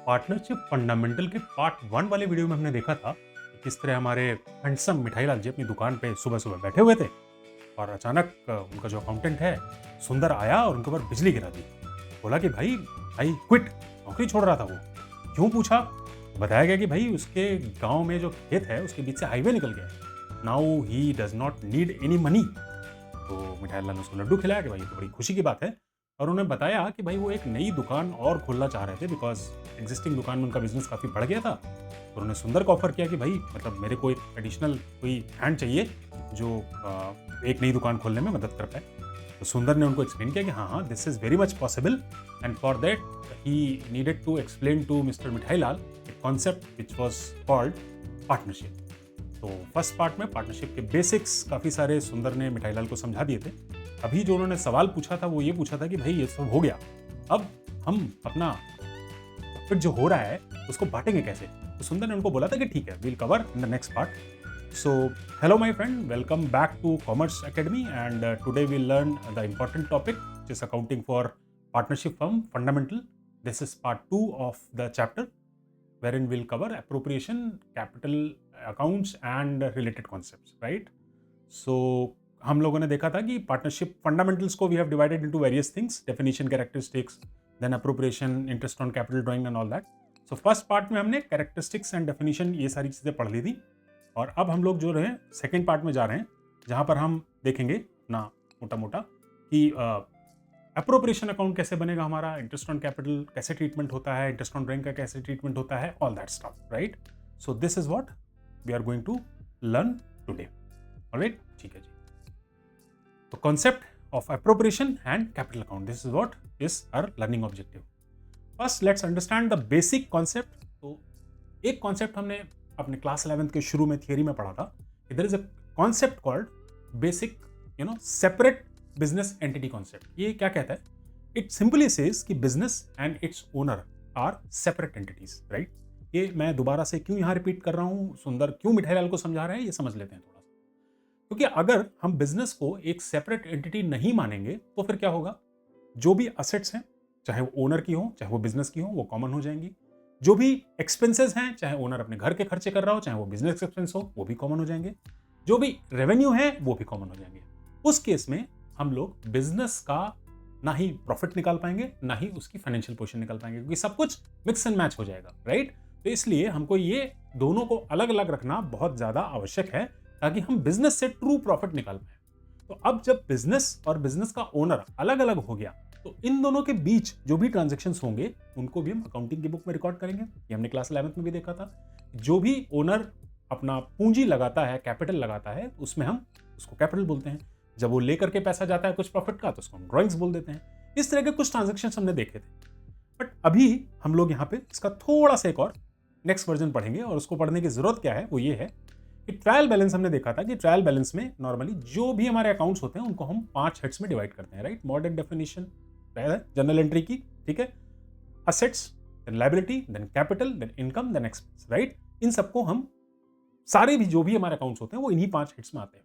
Partnership fundamental के part 1 वाले video में हमने देखा था कि किस तरह हमारे हैंडसम मिठाई लाल जी अपनी दुकान पे सुबह सुबह बैठे हुए थे और अचानक उनका जो अकाउंटेंट है सुंदर आया और उनके ऊपर बिजली गिरा दी। बोला कि भाई आई क्विट, नौकरी छोड़ रहा था वो। क्यों पूछा? बताया गया कि भाई उसके गांव में जो खेत है उसके बीच से हाईवे निकल गया है। Now he does not need any money. तो मिठाई लाल ने उसको लड्डू खिलाया कि भाई ये तो बड़ी खुशी की बात है, और उन्हें बताया कि भाई वो एक नई दुकान और खोलना चाह रहे थे बिकॉज एग्जिस्टिंग दुकान में उनका बिजनेस काफ़ी बढ़ गया था। और उन्हें सुंदर को ऑफर किया कि भाई मतलब मेरे को एक एडिशनल कोई हैंड चाहिए जो एक नई दुकान खोलने में मदद कर पाए। तो सुंदर ने उनको एक्सप्लेन किया कि हाँ, this is very much possible, and for that he needed to explain to mister Mithai Lal a concept which was called partnership. तो फर्स्ट पार्ट में पार्टनरशिप के बेसिक्स काफ़ी सारे सुंदर ने मिठाई लाल को समझा दिए थे। अभी जो उन्होंने सवाल पूछा था वो ये पूछा था कि भाई ये सब हो गया, अब हम अपना प्रॉफिट जो हो रहा है उसको बांटेंगे कैसे? तो सुंदर ने उनको बोला था कि ठीक है, we'll cover in the next part. So hello my friend, welcome back to commerce academy, and today we learn the important topic which is accounting for partnership firm fundamental. This is part 2 of the chapter wherein we'll cover appropriation, capital accounts and related concepts, right? So हम लोगों ने देखा था कि partnership fundamentals को we have divided into various things, definition, characteristics, then appropriation, interest on capital drawing and all that. So first part में हमने characteristics and definition ये सारी चीज़ें पढ़ ली थी, और अब हम लोग जो रहे सेकेंड पार्ट में जा रहे हैं जहाँ पर हम देखेंगे ना मोटा मोटा कि अप्रोप्रिएशन अकाउंट कैसे बनेगा हमारा, इंटरेस्ट ऑन कैपिटल कैसे ट्रीटमेंट होता है, इंटरेस्ट ऑन ड्राइंग का कैसे ट्रीटमेंट होता है, all that stuff, right? So this is what we are going to learn today, alright? ठीक है जी। तो concept of appropriation and capital account, this is what is our learning objective. First let's understand the basic concept. तो एक concept हमने अपने class 11th के शुरू में थियरी में पढ़ा था कि there is a concept called basic separate business entity concept. ये क्या कहता है? इट सिंपली सेज कि business and its owner are separate entities, right? ये मैं दोबारा से क्यों यहाँ रिपीट कर रहा हूँ, सुंदर क्यों मिठाई लाल को समझा रहे हैं, ये समझ लेते हैं थोड़ा सा। क्योंकि अगर हम बिजनेस को एक सेपरेट एंटिटी नहीं मानेंगे तो फिर क्या होगा? जो भी असेट्स हैं, चाहे वो ओनर की हो चाहे वो बिजनेस की हो, वो कॉमन हो जाएंगी। जो भी एक्सपेंसेस हैं, चाहे ओनर अपने घर के खर्चे कर रहा हो चाहे वो बिजनेस एक्सपेंस हो, वो भी कॉमन हो जाएंगे। जो भी रेवेन्यू है वो भी कॉमन हो जाएंगे। उस केस में हम लोग बिजनेस का ना ही प्रॉफिट निकाल पाएंगे ना ही उसकी फाइनेंशियल पोजीशन निकाल पाएंगे, क्योंकि सब कुछ मिक्स एंड मैच हो जाएगा, राइट? तो इसलिए हमको ये दोनों को अलग अलग रखना बहुत ज्यादा आवश्यक है ताकि हम बिजनेस से ट्रू प्रॉफिट निकाल पाए। तो अब जब बिजनेस और बिजनेस का ओनर अलग अलग हो गया तो इन दोनों के बीच जो भी ट्रांजेक्शंस होंगे उनको भी हम अकाउंटिंग की बुक में रिकॉर्ड करेंगे। ये हमने क्लास 11th में भी देखा था। जो भी ओनर अपना पूंजी लगाता है, कैपिटल लगाता है, उसमें हम उसको कैपिटल बोलते हैं। जब वो लेकर के पैसा जाता है कुछ प्रॉफिट का तो उसको हम ड्रॉइंग्स बोल देते हैं। इस तरह के कुछ ट्रांजेक्शन हमने देखे थे, बट अभी हम लोग यहाँ पे इसका थोड़ा सा एक और नेक्स्ट वर्जन पढ़ेंगे, और उसको पढ़ने की जरूरत क्या है वो ये है कि ट्रायल बैलेंस हमने देखा था कि ट्रायल बैलेंस में नॉर्मली जो भी हमारे अकाउंट्स होते हैं उनको हम 5 हेड्स में डिवाइड करते हैं, right? Modern definition general entry की, ठीक है? Assets, then liability, then capital, then income, then expense, right? इन सबको हम सारे भी जो भी हमारे अकाउंट्स होते हैं वो इन्हीं 5 हेड्स में आते हैं।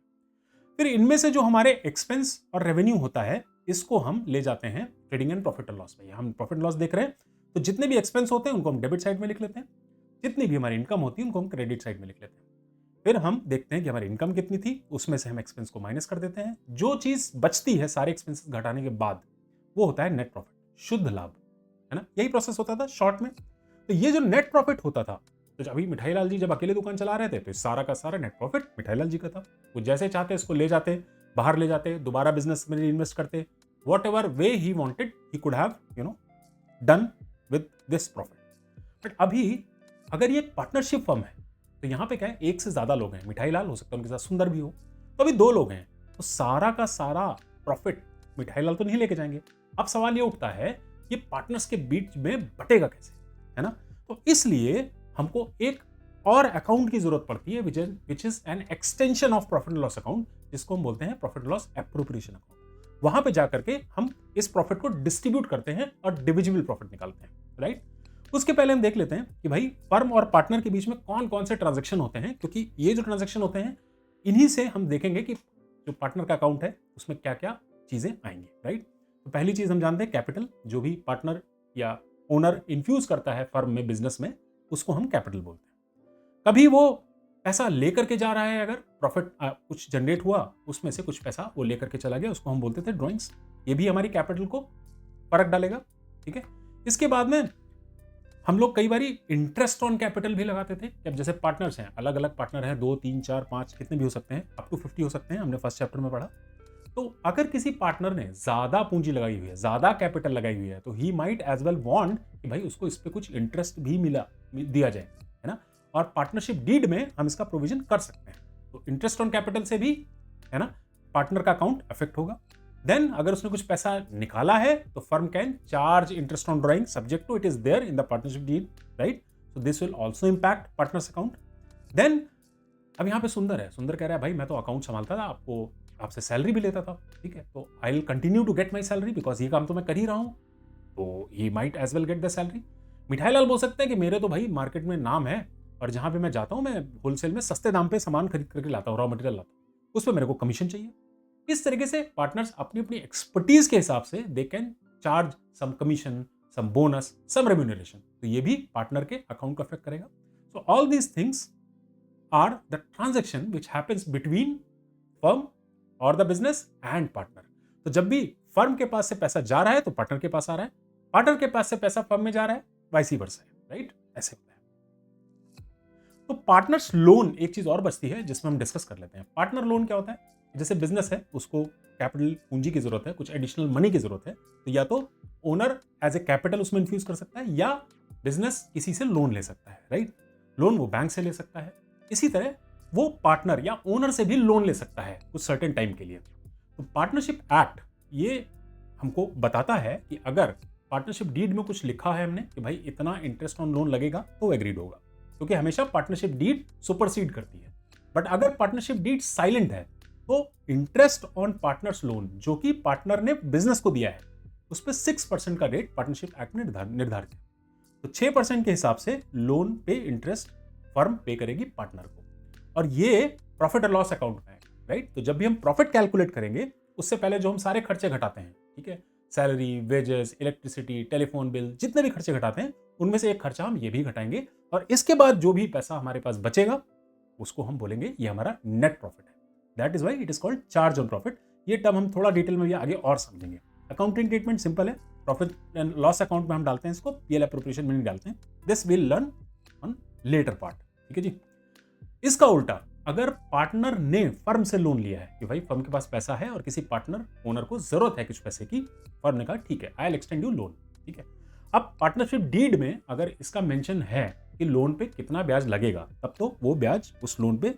फिर इनमें से जो हमारे एक्सपेंस और रेवेन्यू होता है इसको हम ले जाते हैं trading and profit and loss में। हम प्रॉफिट लॉस देख रहे हैं तो जितने भी एक्सपेंस होते हैं उनको हम डेबिट साइड में लिख लेते हैं, जितनी भी हमारी इनकम होती है उनको हम क्रेडिट साइड में लिख लेते हैं। फिर हम देखते हैं कि हमारी इनकम कितनी थी, उसमें से हम एक्सपेंस को माइनस कर देते हैं। जो चीज बचती है सारे एक्सपेंसेस घटाने के बाद वो होता है नेट प्रॉफिट, शुद्ध लाभ, है ना? यही प्रोसेस होता था शॉर्ट में। तो ये जो नेट प्रॉफिट होता था, तो अभी मिठाई लाल जी जब अकेले दुकान चला रहे थे तो सारा का सारा नेट प्रॉफिट मिठाई लाल जी का था। वो जैसे चाहते इसको ले जाते, बाहर ले जाते, दोबारा बिजनेस में इन्वेस्ट करते, what ever way he wanted he could have done with this profit. But अभी अगर ये एक पार्टनरशिप फर्म है तो यहाँ पे क्या है, एक से ज्यादा लोग हैं। मिठाई लाल हो सकता है, उनके साथ सुंदर भी हो, तो अभी 2 लोग हैं, तो सारा का सारा प्रॉफिट मिठाई लाल तो नहीं लेके जाएंगे। अब सवाल ये उठता है ये पार्टनर्स के बीच में बटेगा कैसे, है ना? तो इसलिए हमको एक और अकाउंट की जरूरत पड़ती है which is an extension of profit loss account, जिसको हम बोलते हैं प्रॉफिट लॉस एप्रोप्रिएशन अकाउंट। वहां पे जाकर के हम इस प्रॉफिट को डिस्ट्रीब्यूट करते हैं और डिविजिबल प्रॉफिट निकालते हैं, राइट? उसके पहले हम देख लेते हैं कि भाई फर्म और पार्टनर के बीच में कौन कौन से ट्रांजेक्शन होते हैं, क्योंकि ये जो ट्रांजेक्शन होते हैं इन्हीं से हम देखेंगे कि जो पार्टनर का अकाउंट है उसमें क्या क्या चीजें आएंगी, राइट? तो पहली चीज हम जानते हैं कैपिटल। जो भी पार्टनर या ओनर इन्फ्यूज करता है फर्म में, बिजनेस में, उसको हम कैपिटल बोलते हैं। कभी वो पैसा लेकर के जा रहा है, अगर प्रॉफिट कुछ जनरेट हुआ, उसमें से कुछ पैसा वो लेकर के चला गया, उसको हम बोलते थे ड्रॉइंग्स। ये भी हमारी कैपिटल को फर्क डालेगा, ठीक है। इसके बाद में हम लोग कई बार इंटरेस्ट ऑन कैपिटल भी लगाते थे। जब जैसे पार्टनर्स हैं, अलग अलग पार्टनर हैं, 2 3 4 5 कितने भी हो सकते हैं, अप टू 50 हो सकते हैं, हमने फर्स्ट चैप्टर में पढ़ा। तो अगर किसी पार्टनर ने ज्यादा पूंजी लगाई हुई है, ज्यादा कैपिटल लगाई हुई है, तो he might as well want कि भाई उसको इस पे कुछ इंटरेस्ट भी दिया जाए, है ना। और पार्टनरशिप डीड में हम इसका प्रोविजन कर सकते हैं। तो इंटरेस्ट ऑन कैपिटल से भी, है ना, पार्टनर का अकाउंट अफेक्ट होगा। देन अगर उसने कुछ पैसा निकाला है तो firm can charge interest on drawing subject to it is there in the partnership deed, right. So this will also impact partners account. Then अब यहाँ पे सुंदर है, सुंदर कह रहा है भाई मैं तो अकाउंट संभालता था, आपसे सैलरी भी लेता था, ठीक है, तो I will continue to get my salary because ये काम तो मैं कर ही रहा हूँ, तो he might as well get the salary. मिठाई लाल बोल सकते हैं कि मेरे तो भाई मार्केट में नाम है और जहां पे मैं जाता हूं, मैं होलसेल में सस्ते दाम पे सामान खरीद करके लाता हूं, रॉ मटेरियल लाता हूं, उस पर मेरे को कमीशन चाहिए। इस तरीके से पार्टनर्स अपनी अपनी एक्सपर्टीज के हिसाब से they can charge some commission, some bonus, some remuneration. तो ये भी पार्टनर के अकाउंट को अफेक्ट करेगा। So all these things are the transaction which happens between firm और द बिजनेस एंड पार्टनर। तो जब भी फर्म के पास से पैसा जा रहा है तो पार्टनर के पास आ रहा है, पार्टनर के पास से पैसा फर्म में जा रहा है, वाइस वर्सा है, राइट। ऐसे होता है। तो पार्टनर्स लोन एक चीज और बचती है जिसमें हम डिस्कस कर लेते हैं। पार्टनर लोन क्या होता है? जैसे बिजनेस है, उसको कैपिटल पूंजी की जरूरत है, कुछ एडिशनल मनी की जरूरत है, तो या तो ओनर एज ए कैपिटल उसमें इन्फ्यूज कर सकता है या बिजनेस किसी से लोन ले सकता है, राइट। लोन वो बैंक से ले सकता है, इसी तरह वो पार्टनर या ओनर से भी लोन ले सकता है कुछ सर्टेन टाइम के लिए। तो पार्टनरशिप एक्ट ये हमको बताता है कि अगर पार्टनरशिप डीड में कुछ लिखा है हमने कि भाई इतना इंटरेस्ट ऑन लोन लगेगा तो एग्रीड होगा, क्योंकि हमेशा पार्टनरशिप डीड सुपरसीड करती है। बट अगर पार्टनरशिप डीड साइलेंट है तो इंटरेस्ट ऑन पार्टनर्स लोन जो कि पार्टनर ने बिजनेस को दिया है उस पर 6% का रेट पार्टनरशिप एक्ट में निर्धारित है। तो 6% के हिसाब से लोन पे इंटरेस्ट फर्म पे करेगी पार्टनर को, और ये प्रॉफिट और लॉस अकाउंट में है, राइट। तो जब भी हम प्रॉफिट कैलकुलेट करेंगे उससे पहले जो हम सारे खर्चे घटाते हैं, ठीक है, salary, wages, electricity, telephone bill, जितने भी खर्चे घटाते हैं उनमें से एक खर्चा हम ये भी घटाएंगे, और इसके बाद जो भी पैसा हमारे पास बचेगा उसको हम बोलेंगे ये हमारा नेट प्रॉफिट है। That is why it is called charge on profit. ये टर्म हम थोड़ा डिटेल में भी आगे और समझेंगे। अकाउंटिंग ट्रीटमेंट सिंपल है, प्रॉफिट एंड लॉस अकाउंट में हम डालते हैं इसको, पीएल एप्रोप्रिएशन में नहीं डालते हैं। This will learn on later part, ठीक है जी। इसका उल्टा, अगर पार्टनर ने फर्म से लोन लिया है कि भाई फर्म के पास पैसा है और किसी पार्टनर ओनर को जरूरत है कुछ पैसे की, फर्म ने कहा ठीक है I will extend you loan, ठीक है। अब पार्टनरशिप डीड में अगर इसका मेंशन है कि लोन पे कितना ब्याज लगेगा, तब तो वो ब्याज उस लोन पे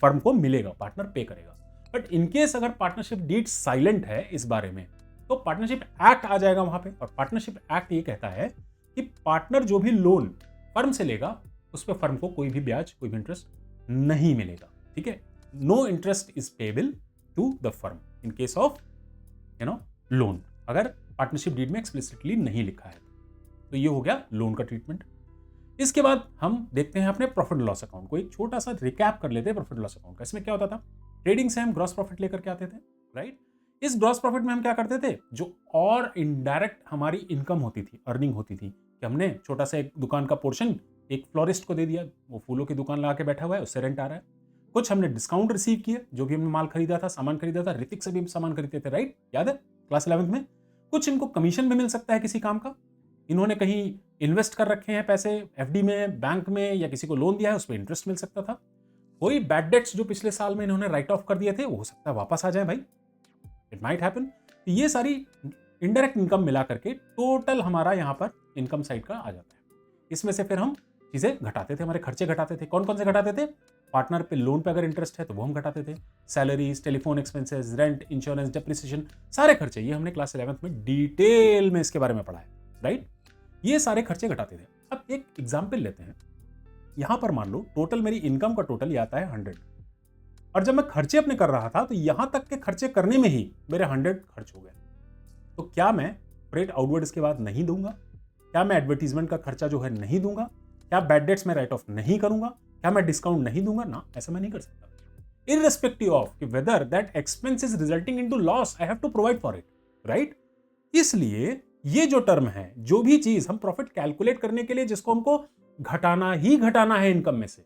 फर्म को मिलेगा, पार्टनर पे करेगा। बट इनकेस अगर पार्टनरशिप डीड साइलेंट है इस बारे में, तो पार्टनरशिप एक्ट आ जाएगा वहां पे, और पार्टनरशिप एक्ट ये कहता है कि पार्टनर जो भी लोन फर्म से लेगा उस पर फर्म को कोई भी ब्याज, कोई भी इंटरेस्ट नहीं मिलेगा, ठीक है। No interest is payable to the firm in case of loan, अगर पार्टनरशिप डीड में एक्सप्लिसिटली नहीं लिखा है। तो ये हो गया लोन का ट्रीटमेंट। इसके बाद हम देखते हैं अपने प्रॉफिट लॉस अकाउंट को। एक छोटा सा रिकैप कर लेते हैं प्रॉफिट लॉस अकाउंट का। इसमें क्या होता था, ट्रेडिंग से हम ग्रॉस प्रॉफिट लेकर के आते थे, राइट। इस ग्रॉस प्रॉफिट में हम क्या करते थे, जो और इनडायरेक्ट हमारी इनकम होती थी, अर्निंग होती थी, कि हमने छोटा सा एक दुकान का पोर्शन एक फ्लोरिस्ट को दे दिया, वो फूलों की दुकान लगा के बैठा हुआ है, उससे रेंट आ रहा है। कुछ हमने डिस्काउंट रिसीव किए, जो भी हमने माल खरीदा था, सामान खरीदा था, ऋतिक से भी सामान खरीदते थे, राइट, याद है क्लास 11th में। कुछ इनको कमीशन भी मिल सकता है किसी काम का, इन्होंने कहीं इन्वेस्ट कर रखे हैं पैसे एफडी में, बैंक में, या किसी को लोन दिया है, उस पर इंटरेस्ट मिल सकता था। कोई बैड डेट्स जो पिछले साल में इन्होंने राइट ऑफ कर दिए थे, वो हो सकता है वापस आ जाए भाई, इट माइट हैपन। ये सारी इनडायरेक्ट इनकम मिला करके टोटल हमारा यहाँ पर इनकम साइड का आ जाता है। इसमें से फिर हम चीजें घटाते थे, हमारे खर्चे घटाते थे। कौन कौन से घटाते थे? पार्टनर पे लोन पे अगर इंटरेस्ट है तो वो हम घटाते थे, salaries, telephone expenses, rent, insurance, depreciation, सारे खर्चे। ये हमने क्लास 11th में डिटेल में इसके बारे में पढ़ा है, राइट। ये सारे खर्चे घटाते थे। अब एक एग्जाम्पल लेते हैं। यहां पर मान लो टोटल मेरी इनकम का टोटल आता है 100, और जब मैं खर्चे अपने कर रहा था तो यहां तक के खर्चे करने में ही मेरे 100 खर्च हो गए। तो क्या मैं फ्रेट आउटवर्ड इसके बाद नहीं दूंगा? क्या मैं एडवर्टीजमेंट का खर्चा जो है नहीं दूंगा? क्या बैड डेट्स में राइट ऑफ नहीं करूंगा? क्या मैं डिस्काउंट नहीं दूंगा? ना, ऐसा मैं नहीं कर सकता। इररेस्पेक्टिव ऑफ कि whether that expense is resulting into loss, I have to provide for it, right. इसलिए ये जो टर्म है, जो भी चीज हम प्रॉफिट कैलकुलेट करने के लिए जिसको हमको घटाना ही घटाना है इनकम में से,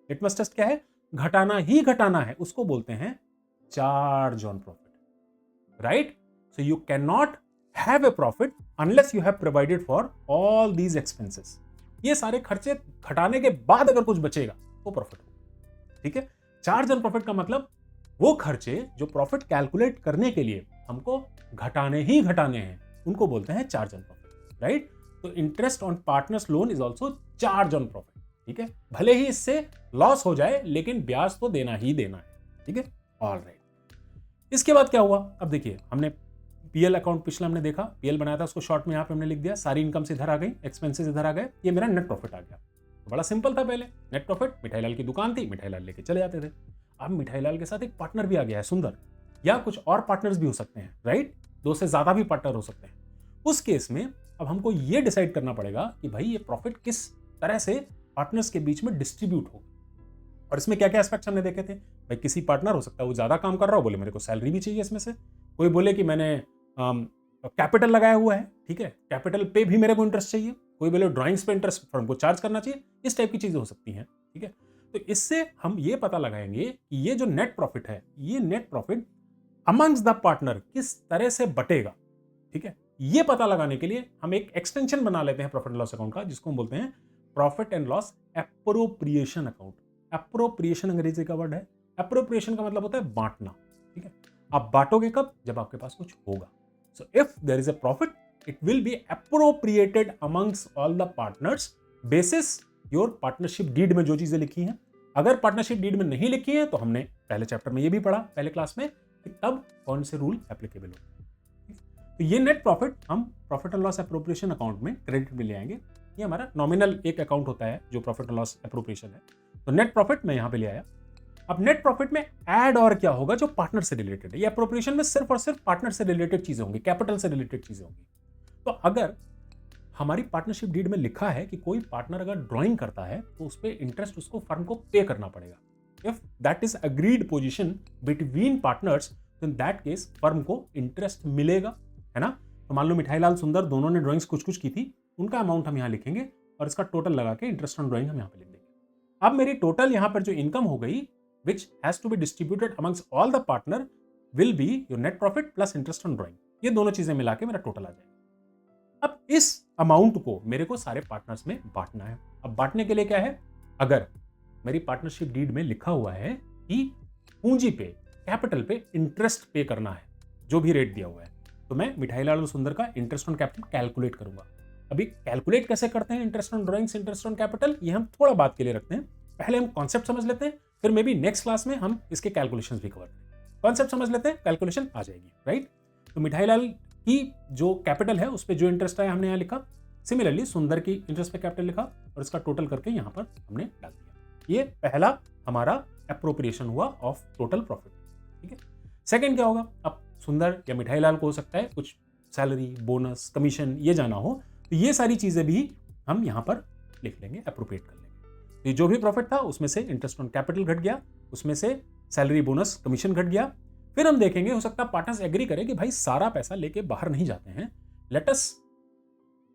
लिटमस टेस्ट क्या है, घटाना ही घटाना है, उसको बोलते हैं charge on profit, right? So you can not have a profit unless you have provided for all these expenses. ये सारे खर्चे घटाने के बाद अगर कुछ बचेगा तो प्रॉफिट होगा, ठीक है? चार्ज ऑन प्रॉफिट का मतलब वो खर्चे जो प्रॉफिट कैलकुलेट करने के लिए हमको घटाने ही घटाने हैं, उनको बोलते हैं चार्ज ऑन प्रॉफिट, राइट? तो interest on partners loan is also charge on profit, ठीक है? भले ही इससे लॉस हो जाए लेकिन ब्याज तो देना ही देना है, ठीक है? ऑलराइट। इसके बाद क्या हुआ? अब देखिए, हमने पीएल अकाउंट पिछला हमने देखा, पीएल बनाया था, उसको शॉर्ट में यहाँ पे हमने लिख दिया, सारी इनकम से इधर आ गई, एक्सपेंसेस इधर आ गए, ये मेरा नेट प्रॉफिट आ गया। तो बड़ा सिंपल था पहले, नेट प्रॉफिट, मिठाईलाल की दुकान थी, मिठाईलाल लेके चले जाते थे। अब मिठाईलाल के साथ एक पार्टनर भी आ गया है, सुंदर, या कुछ और पार्टनर्स भी हो सकते हैं, राइट? 2 से ज्यादा भी पार्टनर हो सकते हैं। उस केस में अब हमको ये डिसाइड करना पड़ेगा कि भाई ये प्रॉफिट किस तरह से पार्टनर्स के बीच में डिस्ट्रीब्यूट होगा। और इसमें क्या क्या एस्पेक्ट्स हमने देखे थे? भाई किसी पार्टनर हो सकता है वो ज्यादा काम कर रहा हो, बोले मेरे को सैलरी भी चाहिए इसमें से। कोई बोले कि मैंने कैपिटल लगाया हुआ है, ठीक है, कैपिटल पे भी मेरे को इंटरेस्ट चाहिए। कोई बोले ड्राइंग्स पे इंटरेस्ट फर्म को चार्ज करना चाहिए। इस टाइप की चीजें हो सकती हैं, ठीक है? तो इससे हम ये पता लगाएंगे कि ये जो नेट प्रॉफिट है, ये net profit amongst the partner किस तरह से बटेगा, ठीक है? ये पता लगाने के लिए हम एक एक्सटेंशन बना लेते हैं प्रॉफिट एंड लॉस अकाउंट का, जिसको हम बोलते हैं profit and loss appropriation account. Appropriation अंग्रेजी का वर्ड है। एप्रोप्रिएशन का मतलब होता है बांटना, ठीक है? आप बांटोगे कब? जब आपके पास कुछ होगा। So if there is a profit, it will be appropriated amongst all the partners basis your partnership deed में जो चीजें लिखी हैं। अगर पार्टनरशिप डीड में नहीं लिखी है तो हमने पहले चैप्टर में ये भी पढ़ा, पहले क्लास में, कि तब कौन से रूल एप्लीकेबल होते हैं। तो ये नेट प्रॉफिट हम profit and loss appropriation account में क्रेडिट में ले आएंगे। ये हमारा नॉमिनल एक अकाउंट होता है जो प्रॉफिट एंड लॉस एप्रोप्रिएशन है। तो नेट प्रॉफिट मैं यहां पे ले आया। अब नेट प्रॉफिट में ऐड और क्या होगा जो पार्टनर से रिलेटेड है। ये एप्रोप्रिएशन में सिर्फ और सिर्फ पार्टनर से रिलेटेड चीजें होंगी, कैपिटल से रिलेटेड चीजें होंगी। तो अगर हमारी पार्टनरशिप डीड में लिखा है कि कोई पार्टनर अगर ड्राइंग करता है तो उस पर इंटरेस्ट उसको फर्म को पे करना पड़ेगा। If that is agreed position between partners, तो इन दैट केस फर्म को इंटरेस्ट मिलेगा, है ना? तो मान लो मिठाईलाल सुंदर दोनों ने ड्राइंग्स कुछ कुछ की थी, उनका अमाउंट हम यहाँ लिखेंगे और इसका टोटल लगा के इंटरेस्ट ऑन ड्राइंग हम यहाँ पे लिख देंगे। अब मेरी टोटल यहाँ पर जो इनकम हो गई, which has to be distributed amongst all the partner, will be your net profit plus interest on drawing। ये दोनों चीजें मिला के मेरा टोटल आ जाएगा। अब इस अमाउंट को मेरे को सारे पार्टनर्स में बांटना है। अब बांटने के लिए क्या है? अगर मेरी पार्टनरशिप डीड में लिखा हुआ है कि पूंजी पे, कैपिटल पे इंटरेस्ट पे करना है, जो भी रेट दिया हुआ है, तो मैं मिठाईलाल और सुंदर का इंटरेस्ट ऑन कैपिटल कैलकुलेट करूंगा। अभी कैलकुलेट कैसे करते हैं interest on drawings, interest on capital, ये हम थोड़ा बात के लिए रखते हैं। पहले हम कॉन्सेप्ट समझ लेते हैं, फिर मे बी नेक्स्ट क्लास में हम इसके कैलकुलेशंस भी कवर करें। कॉन्सेप्ट समझ लेते हैं, कैलकुलेशन आ जाएगी, राइट? तो मिठाईलाल की जो कैपिटल है उस पर जो इंटरेस्ट आया हमने यहाँ लिखा। सिमिलरली सुंदर की इंटरेस्ट पे कैपिटल लिखा और इसका टोटल करके यहाँ पर हमने डाल दिया। ये पहला हमारा एप्रोप्रिएशन हुआ ऑफ टोटल प्रॉफिट, ठीक है? सेकेंड क्या होगा? अब सुंदर या मिठाईलाल को हो सकता है कुछ सैलरी, बोनस, कमीशन ये जाना हो, तो ये सारी चीजें भी हम यहाँ पर लिख लेंगे, एप्रोप्रिएट कर लेंगे। तो जो भी प्रॉफिट था उसमें से इंटरेस्ट ऑन कैपिटल घट गया, उसमें से सैलरी, बोनस, कमीशन घट गया। फिर हम देखेंगे, हो सकता है पार्टनर्स एग्री करें कि भाई सारा पैसा लेके बाहर नहीं जाते हैं, let us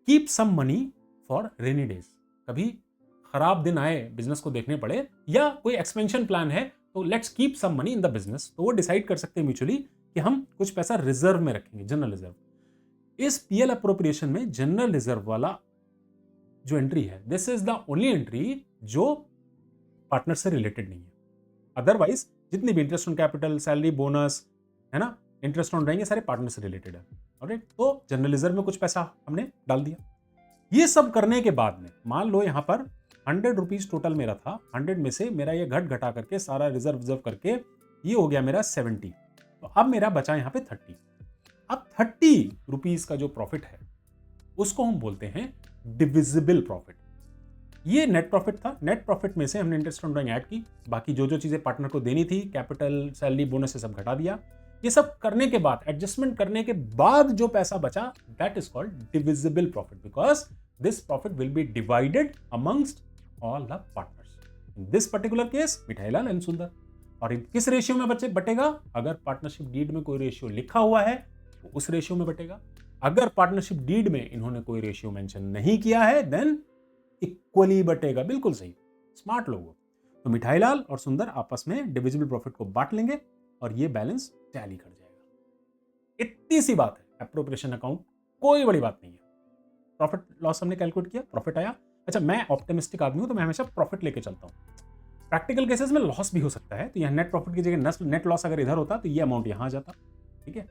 keep some money for rainy days. कभी खराब दिन आए, बिजनेस को देखने पड़े, या कोई एक्सपेंशन प्लान है, तो let's keep some money in the business. तो वो डिसाइड कर सकते हैं म्यूचुअली कि हम कुछ पैसा रिजर्व में रखेंगे, जनरल रिजर्व। इस पीएल अप्रोप्रिएशन में जनरल रिजर्व वाला जो एंट्री है, this is the only entry जो पार्टनर से रिलेटेड नहीं है। अदरवाइज जितनी भी interest on capital, salary, bonus, है ना, इंटरेस्ट ऑन रहेंगे, सारे पार्टनर से रिलेटेड है, ऑलराइट? तो जनरल रिजर्व में कुछ पैसा हमने डाल दिया। ये सब करने के बाद में मान लो यहाँ पर 100 रुपीज टोटल मेरा था, 100 में से मेरा ये घटा करके सारा रिजर्व करके ये हो गया मेरा 70। तो अब मेरा बचा यहाँ पे 30। अब 30 रुपीज का जो प्रॉफिट है उसको हम बोलते हैं डिविजिबल प्रॉफिट। ये नेट प्रॉफिट था। नेट प्रॉफिट में से हमने इंटरेस्ट ऑन ड्राइंग ऐड की, बाकी जो जो चीजें पार्टनर को देनी थी, कैपिटल, सैलरी, बोनस, से सब घटा दिया। ये सब करने के बाद, एडजस्टमेंट करने के बाद जो पैसा बचा, that is called divisible profit, because this profit will be divided amongst all the partners. In this particular case Mithailal and सुंदर। और किस रेशियो में बटेगा? अगर पार्टनरशिप डीड में कोई रेशियो लिखा हुआ है तो उस रेशियो में बटेगा। अगर पार्टनरशिप डीड में इन्होंने कोई रेशियो मेंशन नहीं किया है देन इक्वली बटेगा। बिल्कुल सही, स्मार्ट लोग हो। तो मिठाईलाल और सुंदर आपस में डिविजिबल प्रॉफिट को बांट लेंगे और ये बैलेंस टैली कर जाएगा। इतनी सी बात है एप्रोप्रिएशन अकाउंट, कोई बड़ी बात नहीं है। प्रॉफिट लॉस हमने कैलकुलेट किया, प्रॉफिट आया। अच्छा, मैं ऑप्टिमिस्टिक आदमी हूं तो मैं हमेशा प्रॉफिट लेके चलता हूं। प्रैक्टिकल केसेस में लॉस भी हो सकता है, तो यहाँ नेट प्रॉफिट की जगह नेट लॉस अगर इधर होता तो ये अमाउंट यहां आ जाता। ठीक है,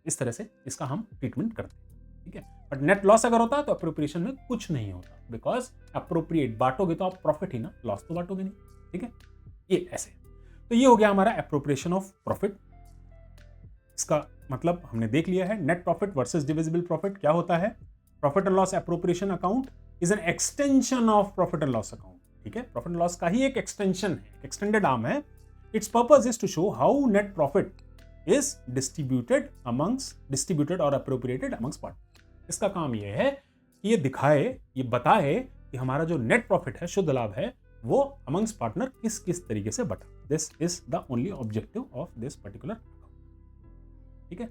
इस तरह से इसका हम ट्रीटमेंट करते हैं। ठीक है, बट नेट लॉस अगर होता तो अप्रोप्रिएशन में कुछ नहीं होता, बिकॉज अप्रोप्रिएट बांटोगे तो आप प्रॉफिट ही ना, लॉस तो बांटोगे नहीं। ठीक है, ये ऐसे। तो ये हो गया हमारा अप्रोप्रिएशन ऑफ प्रॉफिट। इसका मतलब हमने देख लिया है। Net profit versus divisible profit क्या होता है। Profit and loss appropriation account is an extension of profit and loss account. ठीक है, प्रॉफिट एंड लॉस का ही एक एक्सटेंशन है, एक्सटेंडेड आर्म है। Its purpose is to show how net profit is distributed और अप्रोप्रिएटेड अमंग्स पार्टनर। इसका काम यह है कि ये दिखाए, ये बताए कि हमारा जो नेट प्रॉफिट है, शुद्ध लाभ है, वो अमंग्स पार्टनर किस किस तरीके से बटा। This is the only objective of this particular account. ठीक है,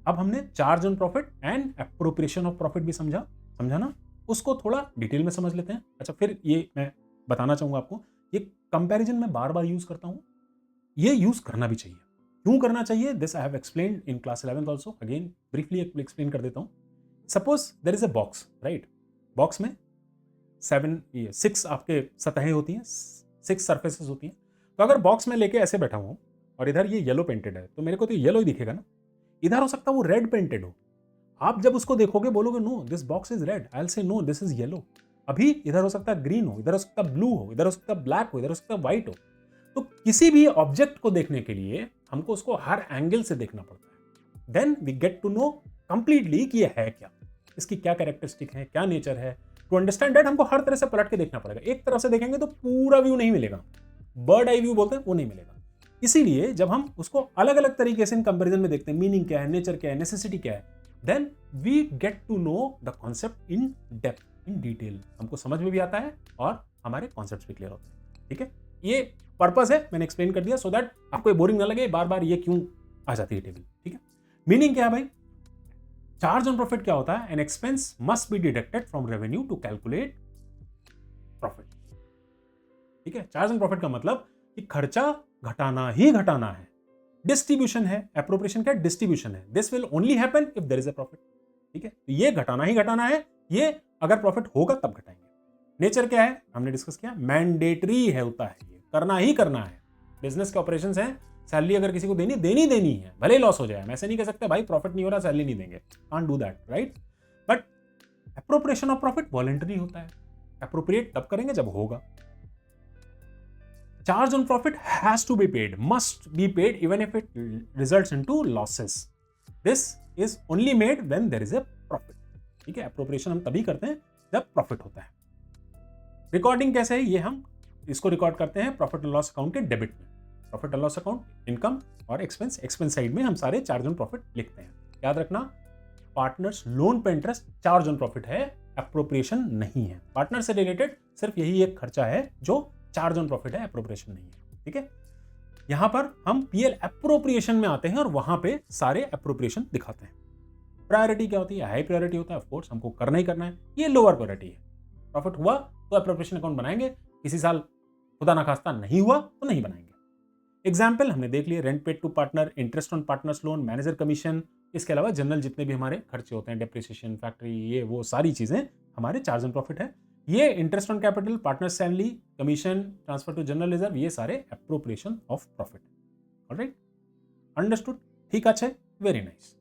अब हमने charge on profit and appropriation of profit भी समझा ना, उसको थोड़ा डिटेल में समझ लेते हैं। अच्छा, फिर ये मैं बताना चाहूंगा आपको, ये कंपैरिजन में बार बार यूज करता हूं, ये यूज करना भी चाहिए। क्यों करना चाहिए, this I have explained in class 11th also. Again briefly explain कर देता हूं। Suppose there is a box, right. Box में 6 आपके सतहें होती हैं, 6 सरफेसेस होती हैं। तो अगर बॉक्स में लेके ऐसे बैठा हूं और इधर ये येलो पेंटेड है, तो मेरे को तो येलो ही दिखेगा ना। इधर हो सकता है वो रेड पेंटेड हो। आप जब उसको देखोगे बोलोगे no this box is red, I will say no this is yellow. अभी इधर हो सकता है ग्रीन हो, इधर हो सकता है ब्लू हो, इधर हो सकता है ब्लैक हो, इधर हो सकता है व्हाइट हो। तो किसी भी ऑब्जेक्ट को देखने के लिए हमको उसको हर एंगल से देखना पड़ता है। Then we get to know completely कि ये है क्या, इसकी क्या कैरेक्टरिस्टिक है, क्या नेचर है। टू अंडरस्टैंड दैट हमको हर तरह से पलट के देखना पड़ेगा। एक तरफ से देखेंगे तो पूरा व्यू नहीं मिलेगा, बर्ड आई व्यू बोलते हैं, वो नहीं मिलेगा। इसीलिए जब हम उसको अलग अलग तरीके से इन कंपैरिजन में देखते हैं, मीनिंग क्या है, नेचर क्या है, नेसेसिटी क्या है, then we get to know the concept in depth, in detail. हमको समझ में भी आता है और हमारे कॉन्सेप्ट्स भी क्लियर होते हैं। ठीक है, ये पर्पस है, मैंने एक्सप्लेन कर दिया सो दैट आपको बोरिंग ना लगे बार बार ये क्यों आ जाती है टेबल। ठीक है, मीनिंग क्या है भाई। चार्ज ऑन प्रॉफिट क्या होता है, an expense must be deducted from revenue to calculate profit. ठीक है, चार्ज ऑन प्रॉफिट का मतलब कि खर्चा घटाना ही घटाना है। डिस्ट्रीब्यूशन है, एप्रोप्रिएशन क्या, डिस्ट्रीब्यूशन है। This will only happen if there is a profit. ठीक है, तो ये घटाना ही घटाना है, ये अगर प्रॉफिट होगा तब घटाएंगे। नेचर क्या है, हमने डिस्कस किया, मैंडेटरी है, होता है, ये करना ही करना है। बिजनेस के ऑपरेशंस हैं, सैलरी अगर किसी को देनी है, भले ही लॉस हो जाए। हम ऐसे नहीं कह सकते भाई प्रॉफिट नहीं हो रहा सैलरी नहीं देंगे, can't do that, right. But appropriation of profit voluntary होता है, एप्रोप्रिएट तब करेंगे जब होगा। Charge on profit has to be paid, must be paid even if it results into losses. This is only made when there is a profit. ठीक है, appropriation हम तभी करते हैं जब प्रॉफिट होता है। रिकॉर्डिंग कैसे है, ये हम इसको रिकॉर्ड करते हैं प्रॉफिट एंड लॉस अकाउंट के डेबिट में। Profit and loss account income और एक्सपेंस साइड में हम सारे चार्ज ऑन प्रॉफिट लिखते हैं। याद रखना, पार्टनर्स लोन पे इंटरेस्ट चार्ज ऑन प्रॉफिट है, अप्रोप्रिएशन नहीं है। पार्टनर से रिलेटेड सिर्फ यही एक खर्चा है जो चार्ज ऑन प्रॉफिट है, अप्रोप्रिएशन नहीं है। ठीक है, यहां पर हम पीएल अप्रोप्रिएशन में आते हैं और वहां पे सारे अप्रोप्रिएशन दिखाते हैं। प्रायोरिटी क्या होती है, हाई प्रायोरिटी होता है, ऑफ कोर्स हमको करना ही करना है। ये लोअर प्रायोरिटी है। प्रॉफिट हुआ तो अप्रोप्रिएशन अकाउंट बनाएंगे, किसी साल खुदा ना खास्ता नहीं हुआ तो नहीं बनाएंगे। एग्जाम्पल हमने देख लिए, rent paid to partner, interest on partners loan, manager commission, इसके अलावा जनरल जितने भी हमारे खर्चे होते हैं, डेप्रिसिएशन, फैक्ट्री, ये वो सारी चीजें हमारे चार्ज ऑन प्रॉफिट है। ये interest on capital, partner salary, commission, transfer to general reserve, ये सारे appropriation of profit. Alright, understood, ठीक, अच्छा, वेरी नाइस।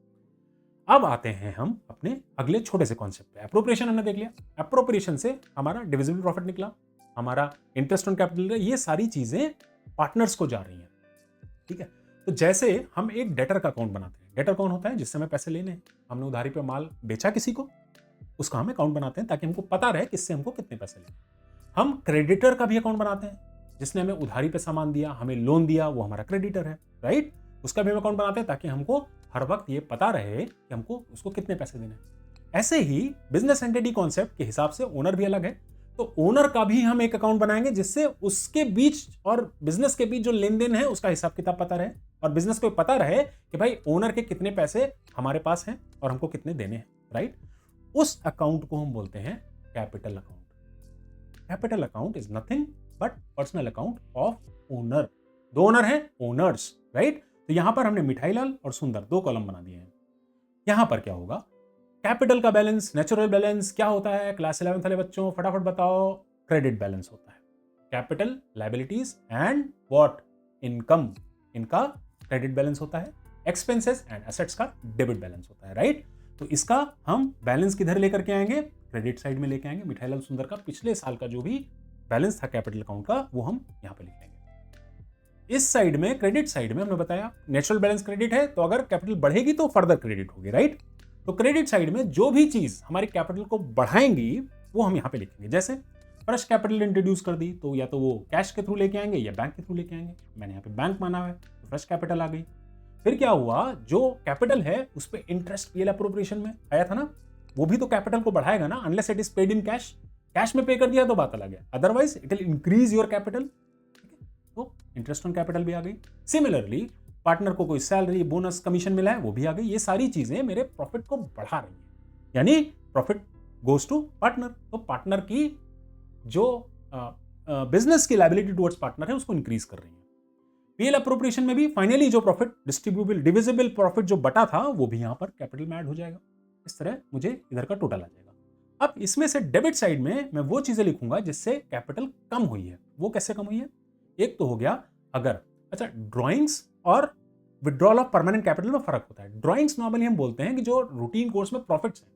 अब आते हैं हम अपने अगले छोटे से कॉन्सेप्ट पे। अप्रोप्रिएशन हमने देख लिया, अप्रोप्रिएशन से हमारा डिविजिबल प्रॉफिट निकला, हमारा इंटरेस्ट ऑन कैपिटल, ये सारी चीजें पार्टनर्स को जा रही हैं। ठीक है, तो जैसे हम एक डेटर का अकाउंट बनाते हैं, डेटर कौन होता है, जिससे हमें पैसे लेने हैं, हमने उधारी पे माल बेचा किसी को, उसका हम अकाउंट बनाते हैं ताकि हमको पता रहे किससे हमको कितने पैसे लेने। हम क्रेडिटर का भी अकाउंट बनाते हैं, जिसने हमें उधारी पे सामान दिया, हमें लोन दिया, वो हमारा क्रेडिटर है, राइट। उसका भी हम अकाउंट बनाते हैं ताकि हमको हर वक्त ये पता रहे कि हमको उसको कितने पैसे देने हैं। ऐसे ही बिजनेस एंटिटी कॉन्सेप्ट के हिसाब से ओनर भी अलग है, तो ओनर का भी हम एक अकाउंट बनाएंगे जिससे उसके बीच और बिजनेस के बीच जो लेन देन है उसका हिसाब किताब पता रहे, और बिजनेस को पता रहे कि भाई ओनर के कितने पैसे हमारे पास हैं और हमको कितने देने हैं। राइट? उस अकाउंट को हम बोलते हैं capital account. Capital account is nothing but personal account of owner. दो ओनर हैं, ओनर्स, राइट? तो यहां पर हमने मिठाईलाल और सुंदर दो कॉलम बना दिए हैं। यहां पर क्या होगा, कैपिटल का बैलेंस, नेचुरल बैलेंस क्या होता है क्लास 11th वाले बच्चों, फटाफट बताओ। क्रेडिट बैलेंस होता है। Capital, liabilities and what, income, इनका क्रेडिट बैलेंस होता है। एक्सपेंसेस एंड एसेट्स का डेबिट बैलेंस होता है, राइट? तो इसका हम बैलेंस किधर लेकर के आएंगे, क्रेडिट साइड में लेके आएंगे। मिठाईलाल सुंदर का पिछले साल का जो भी बैलेंस था कैपिटल अकाउंट का, वो हम यहां पे लिख लेंगे। इस साइड में, क्रेडिट साइड में हमने बताया नेचुरल बैलेंस क्रेडिट है, तो अगर कैपिटल बढ़ेगी तो फर्दर क्रेडिट होगी, राइट? तो क्रेडिट साइड में जो भी चीज हमारी कैपिटल को बढ़ाएंगी वो हम यहां पे लिखेंगे। जैसे फ्रेश कैपिटल इंट्रोड्यूस कर दी तो या तो वो कैश के थ्रू लेके आएंगे या बैंक के थ्रू लेके आएंगे। मैंने यहाँ पे बैंक माना है तो फ्रेश कैपिटल आ गई। फिर क्या हुआ, जो कैपिटल है उस पर इंटरेस्ट पीएल अप्रोप्रिएशन में आया था ना, वो भी तो कैपिटल को बढ़ाएगा ना, unless it is paid in cash. Cash में पे कर दिया तो बात अलग है, otherwise it will increase your capital. तो इंटरेस्ट ऑन कैपिटल भी आ गई। सिमिलरली पार्टनर को कोई सैलरी, बोनस, कमीशन मिला है वो भी आ गई। ये सारी चीजें मेरे प्रॉफिट को बढ़ा रही है, यानी प्रॉफिट गोज टू पार्टनर। तो पार्टनर की जो बिजनेस की लायबिलिटी टुवर्ड्स पार्टनर है उसको इंक्रीज कर रही है। पीएल अप्रोप्रिएशन में भी फाइनली जो प्रॉफिट, डिस्ट्रीब्यूटेबल डिविजिबल प्रॉफिट जो बटा था वो भी यहां पर कैपिटल में ऐड हो जाएगा। इस तरह मुझे इधर का टोटल आ जाएगा। अब इसमें से डेबिट साइड में मैं वो चीजें लिखूंगा जिससे कैपिटल कम हुई है। वो कैसे कम हुई है, एक तो हो गया अगर, अच्छा, ड्रॉइंग्स और विड्रॉल ऑफ परमानेंट कैपिटल में फर्क होता है। ड्रॉइंग्स नॉर्मली हम बोलते हैं कि जो रूटीन कोर्स में प्रॉफिट्स है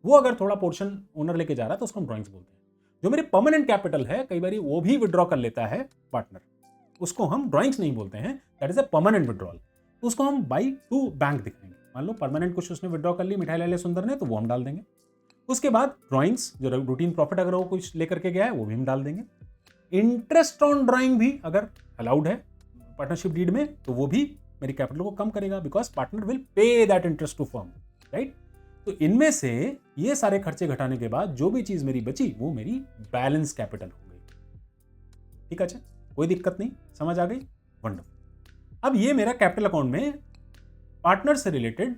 वो अगर थोड़ा पोर्शन ओनर लेके जा रहा है तो उसको हम ड्रॉइंग्स बोलते हैं। जो मेरी परमानेंट कैपिटल है कई बार वो भी विड्रॉ कर लेता है पार्टनर, उसको हम ड्रॉइंग्स नहीं बोलते हैं, that is a permanent withdrawal. तो उसको हम बाई टू बैंक दिखाएंगे। मान लो परमानेंट कुछ उसने विड्रॉ कर ली मिठाईलाल सुंदर ने, तो वो हम डाल देंगे। उसके बाद ड्रॉइंग्स जो रूटीन प्रॉफिट अगर वो कुछ लेकर के गया है वो भी हम डाल देंगे। इंटरेस्ट ऑन ड्रॉइंग भी अगर अलाउड है पार्टनरशिप डीड में तो वो भी मेरी कैपिटल को कम करेगा, because partner will pay that interest to firm, right? तो इनमें से ये सारे खर्चे घटाने के बाद जो भी चीज मेरी बची वो मेरी बैलेंस कैपिटल हो गई। ठीक है, कोई दिक्कत नहीं, समझ आ गई? वंडरफुल। अब ये मेरा कैपिटल अकाउंट में पार्टनर से रिलेटेड,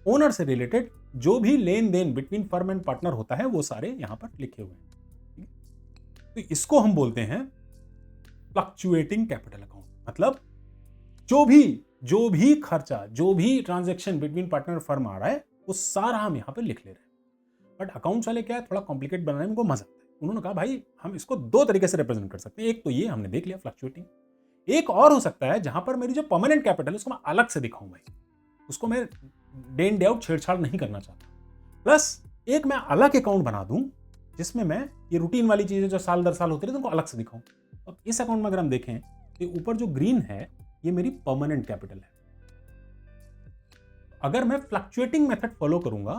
ओनर से रिलेटेड जो भी लेन देन बिटवीन फर्म एंड पार्टनर होता है वो सारे यहां पर लिखे हुए हैं। तो इसको हम बोलते हैं फ्लक्चुएटिंग कैपिटल अकाउंट। मतलब जो भी खर्चा, जो भी ट्रांजैक्शन बिटवीन पार्टनर और फर्म आ रहा है वो सारा हम यहां पर लिख ले रहे हैं। बट अकाउंट्स वाले क्या है, थोड़ा कॉम्प्लिकेट बनाने में उनको मजा आता है। उन्होंने कहा भाई हम इसको दो तरीके से रिप्रेजेंट कर सकते हैं। एक तो ये हमने देख लिया फ्लक्चुएटिंग, एक और हो सकता है जहां पर मेरी जो परमानेंट कैपिटल है उसको मैं अलग से दिखाऊं भाई, उसको मैं डे इन डे आउट छेड़छाड़ नहीं करना चाहता। प्लस एक मैं अलग अकाउंट बना दूं जिसमें मैं ये रूटीन वाली चीजें जो साल दर साल होती रही उनको अलग से दिखाऊं। अब इस अकाउंट में अगर हम देखें तो ऊपर जो ग्रीन है ये मेरी परमानेंट कैपिटल है। अगर मैं फ्लक्चुएटिंग मेथड फॉलो करूंगा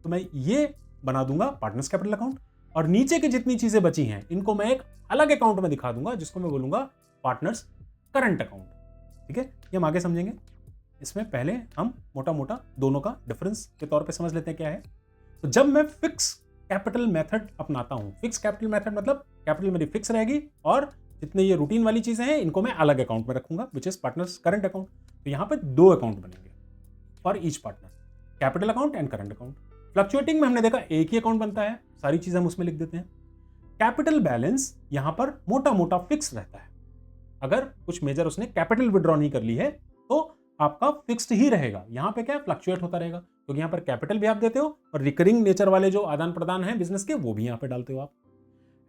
तो मैं ये बना दूंगा पार्टनर्स कैपिटल अकाउंट, और नीचे की जितनी चीजें बची हैं इनको मैं एक अलग अकाउंट में दिखा दूंगा जिसको मैं बोलूंगा पार्टनर्स करंट अकाउंट। ठीक है, ये हम आगे समझेंगे। इसमें पहले हम मोटा मोटा दोनों का डिफरेंस के तौर पे समझ लेते हैं क्या है। तो जब मैं फिक्स कैपिटल मेथड अपनाता हूं, फिक्स कैपिटल मेथड मतलब कैपिटल मेरी फिक्स रहेगी और जितने ये रूटीन वाली चीजें हैं इनको मैं अलग अकाउंट में रखूंगा which is partners current account. तो यहां पे दो अकाउंट बनेंगे for each partner, capital account and current account. Fluctuating में हमने देखा एक ही अकाउंट बनता है, सारी चीजें हम उसमें लिख देते हैं। कैपिटल बैलेंस यहां पर मोटा मोटा फिक्स रहता है। अगर कुछ मेजर उसने कैपिटल विड्रॉ नहीं कर ली है तो आपका फिक्स्ड ही रहेगा। यहां पे क्या फ्लक्चुएट होता रहेगा, क्योंकि यहां पर कैपिटल भी आप देते हो और रिकरिंग नेचर वाले जो आदान प्रदान है बिजनेस के वो भी यहां पे डालते हो आप।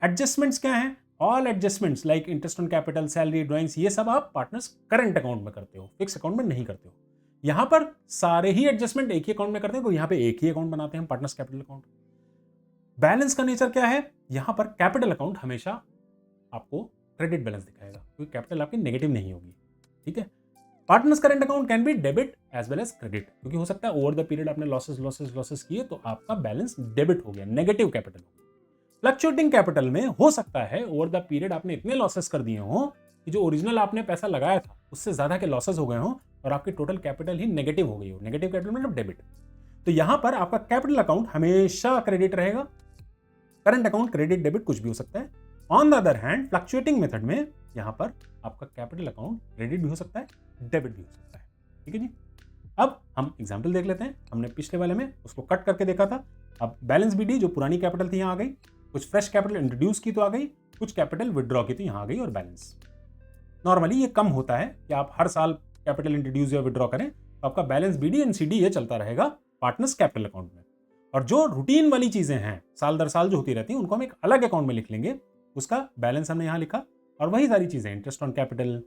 एडजस्टमेंट्स क्या है, all adjustments like interest on capital, salary, drawings, ये सब आप पार्टनर्स करंट अकाउंट में करते हो, फिक्स अकाउंट में नहीं करते हो। यहां पर सारे ही एडजस्टमेंट एक ही अकाउंट में करते हैं, तो यहां पे एक ही अकाउंट बनाते हैं पार्टनर्स कैपिटल अकाउंट। बैलेंस का नेचर क्या है, यहां पर कैपिटल अकाउंट हमेशा आपको क्रेडिट बैलेंस दिखाएगा क्योंकि कैपिटल आपकी नेगेटिव नहीं होगी। ठीक है, partners current account can be debit as well as credit, क्योंकि हो सकता है ओवर द पीरियड आपने लॉसेस किए तो आपका बैलेंस डेबिट हो गया, नेगेटिव कैपिटल हो गया। फ्लक्चुएटिंग कैपिटल में हो सकता है ओवर द पीरियड आपने इतने लॉसेस कर दिए हो कि जो ओरिजिनल आपने पैसा लगाया था उससे ज्यादा के लॉसेस हो गए हो और आपकी टोटल कैपिटल ही नेगेटिव हो गई हो। नेगेटिव कैपिटल मतलब डेबिट। तो यहां पर आपका कैपिटल अकाउंट हमेशा क्रेडिट रहेगा, करंट अकाउंट क्रेडिट डेबिट कुछ भी हो सकता है। On the other hand fluctuating method में यहां पर आपका कैपिटल अकाउंट क्रेडिट भी हो सकता है, डेबिट भी हो सकता है। ठीक है जी। अब हम एग्जाम्पल देख लेते हैं। हमने पिछले वाले में उसको कट करके देखा था। अब बैलेंस बीडी जो पुरानी कैपिटल थी यहाँ आ गई, कुछ फ्रेश कैपिटल इंट्रोड्यूस की तो आ गई, कुछ कैपिटल विदड्रॉ की तो यहाँ आ गई और बैलेंस। नॉर्मली ये कम होता है कि आप हर साल कैपिटल इंट्रोड्यूस या विदड्रॉ करें तो आपका बैलेंस बीडी एंड सीडी ये चलता रहेगा पार्टनर्स कैपिटल अकाउंट में। और जो रूटीन वाली चीजें हैं साल दर साल जो होती रहती हैं उनको हम एक अलग अकाउंट में लिख लेंगे। उसका बैलेंस हमने यहाँ लिखा और वही सारी चीजें interest on capital,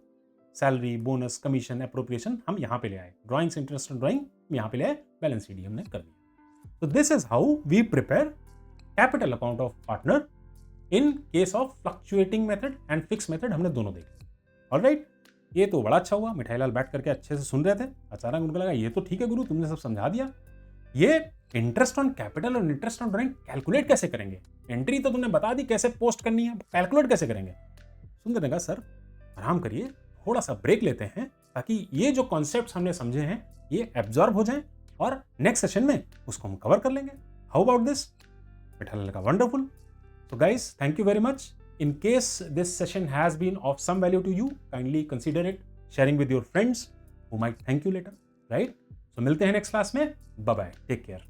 salary, bonus, commission, appropriation हम यहाँ पे ले आए। ड्रॉइंग्स, इंटरेस्ट ऑन ड्रॉइंग यहाँ पे ले आए, बैलेंस शीट हमने कर दिया। तो this is how we prepare capital account of partner in case of fluctuating method and fix method, हमने दोनों देखे। ऑलराइट, ये तो बड़ा अच्छा हुआ। मिठाई लाल बैठ करके अच्छे से सुन रहे थे। अचानक उनको लगा ये तो ठीक है गुरु, तुमने सब समझा दिया। ये इंटरेस्ट ऑन कैपिटल और इंटरेस्ट ऑन ड्रॉइंग कैलकुलेट कैसे करेंगे? एंट्री तो तुमने बता दी कैसे पोस्ट करनी है, कैलकुलेट कैसे करेंगे? सुंदर ने कहा सर आराम करिए, थोड़ा सा ब्रेक लेते हैं ताकि ये जो कॉन्सेप्ट्स हमने समझे हैं ये एब्जॉर्ब हो जाएं और नेक्स्ट सेशन में उसको हम कवर कर लेंगे। How about this? मिठाई लाल का wonderful. So guys, thank you very much. In case this session has been of some value to you, kindly consider it sharing with your friends who might thank you later, right? So मिलते हैं next class में. Bye bye. Take care.